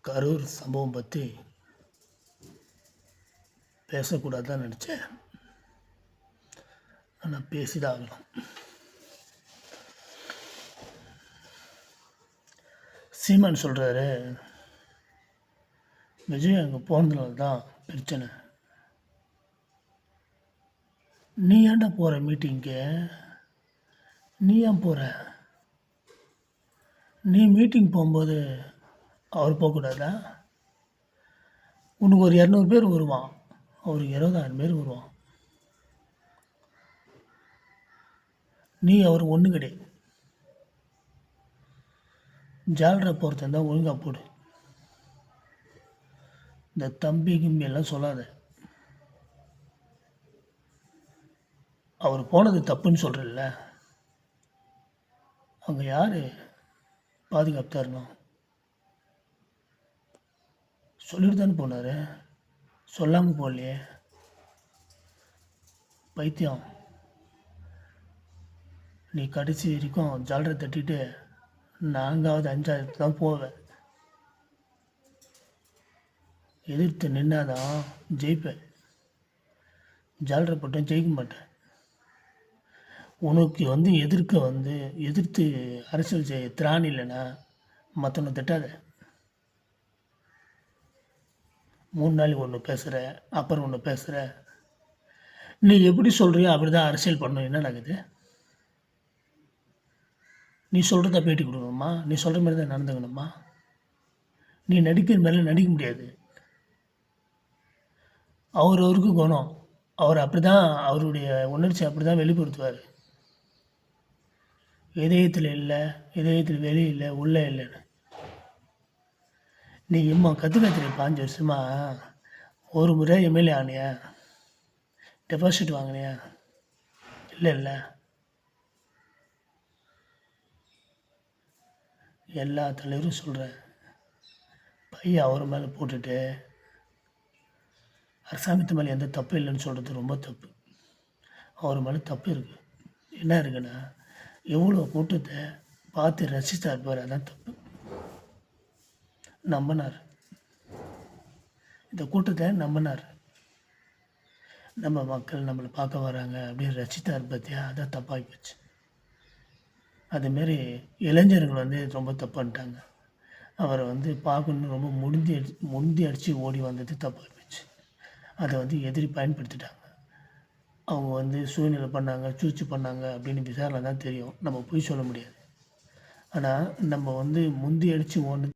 கரூர் சம்பவம் பற்றி பேசக்கூடாதுன்னு நினச்சேன். ஆனால் பேசிதான் ஆகணும். சீமான் சொல்கிறாரு, விஜய் அங்கே போனதுனால தான் பிரச்சனை. நீ ஏன்டா போகிற மீட்டிங்க்கு? நீ ஏன் போகிற? நீ மீட்டிங் போகும்போது அவர் போகக்கூடாதா? உனக்கு ஒரு 200 பேர் வருவான், அவருக்கு 20,000 பேர் வருவான். நீ அவர் ஒன்று கிடையாது. ஜாலரை போகிறதா இருந்தால் ஒழுங்காக போடு. இந்த தம்பி கிம்பி எல்லாம் சொல்லாத. அவர் போனது தப்புன்னு சொல்கிறல்ல, அங்கே யார் பாதுகாப்பு தரணும்? சொல்லிட்டு தானே போனார், சொல்லாமல் போகலையே. பைத்தியம், நீ கடைசி வரைக்கும் ஜாலரை தட்டிட்டு 4வது 5வது தான் போவேன். எதிர்த்து நின்னாதான் ஜெயிப்பேன். ஜாலரை போட்டேன் ஜெயிக்க மாட்டேன். உனக்கு எதிர்த்து அரசியல் செய்ய திராணி இல்லைன்னா மற்றவனை திட்டாத. 3 நாளைக்கு ஒன்று பேசுகிற, அப்புறம் ஒன்று பேசுகிற. நீ எப்படி சொல்கிறியோ அப்படி தான் அரசியல் பண்ணணும். என்ன நடக்குது? நீ சொல்கிறத பேட்டி கொடுக்கணுமா? நீ சொல்கிற மாதிரி தான் நடந்துக்கணுமா? நீ நடிக்கிற மாதிரிலாம் நடிக்க முடியாது. அவருக்கு குணம், அவர் அப்படி தான், அவருடைய உணர்ச்சி அப்படி தான் வெளிப்படுத்துவார். இதயத்தில் இல்லை, இதயத்தில் வெளியே இல்லை, உள்ளே இல்லைன்னு. நீ கற்றுக்காத்திரி 5 வருஷமா ஒரு முறை எம்எல்ஏ ஆனியா? டெபாசிட் வாங்கினியா? இல்லை. எல்லா தலைவரும் சொல்கிறேன், பையன் அவர் மேலே போட்டுட்டு அரசாங்கத்து மேலே எந்த தப்பு இல்லைன்னு சொல்கிறது ரொம்ப தப்பு. அவர் மேலே தப்பு இருக்குது. என்ன இருக்குன்னா, எவ்வளோ கூட்டத்தை பார்த்து ரசித்தா இருப்பார், அதான் தப்பு. நம்பினார், இந்த கூட்டத்தை நம்பினார். நம்ம மக்கள் நம்மளை பார்க்க வராங்க அப்படின்னு ரசித்தார் பார்த்தியா, அதான் தப்பாகி போச்சு. அதுமாரி இளைஞர்கள் ரொம்ப தப்புன்ட்டாங்க. அவரை பார்க்கணுன்னு ரொம்ப முந்தி அடித்து ஓடி வந்தது தப்பாகி போச்சு. அதை எதிரி பயன்படுத்திட்டாங்க. அவங்க சூழ்நிலை பண்ணாங்க, சூழ்ச்சி பண்ணாங்க அப்படின்னு விசாரணை தான் தெரியும். நம்ம போய் சொல்ல முடியாது. ஆனால் நம்ம முந்தி அடித்து ஓடுனது